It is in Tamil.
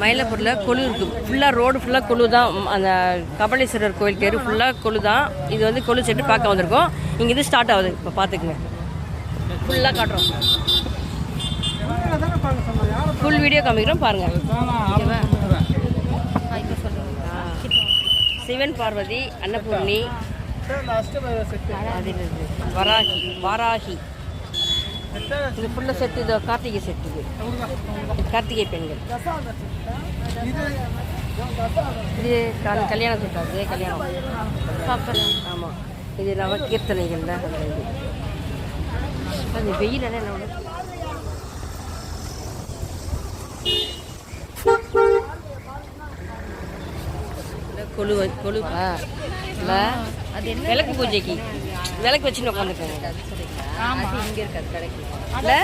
மயிலாப்பூரில் கொலு இருக்குது. ஃபுல்லாக ரோடு ஃபுல்லாக கொலு தான். அந்த கபாலீஸ்வரர் கோயில் தெரு ஃபுல்லாக கொலு தான். இது வந்து கொலு செட்டு பார்க்க வந்திருக்கோம். இங்கே இது ஸ்டார்ட் ஆகுது. இப்போ பார்த்துக்குங்க, ஃபுல்லாக காட்டுறோம். ஃபுல் வீடியோ காமிக்கிறோம் பாருங்கள். சிவன் பார்வதி அன்னபூர்ணி வாராகி இது ஃபுல்லாக செட்டு. இது கார்த்திகை செட்டு. இது கார்த்திகை பெண்கள். இது கல்யாண செட்டு. அது கல்யாணம். ஆமாம், இது நவ கீர்த்தனைகள் தான். அது வெயில் என்ன ஒன்று கொலு கொலுப்பா இல்லை, அது என்ன விளக்கு பூஜைக்கு விளக்கு வச்சுன்னு உட்காந்துருக்காங்க. இங்கே இருக்காது கடைக்கு இல்லை.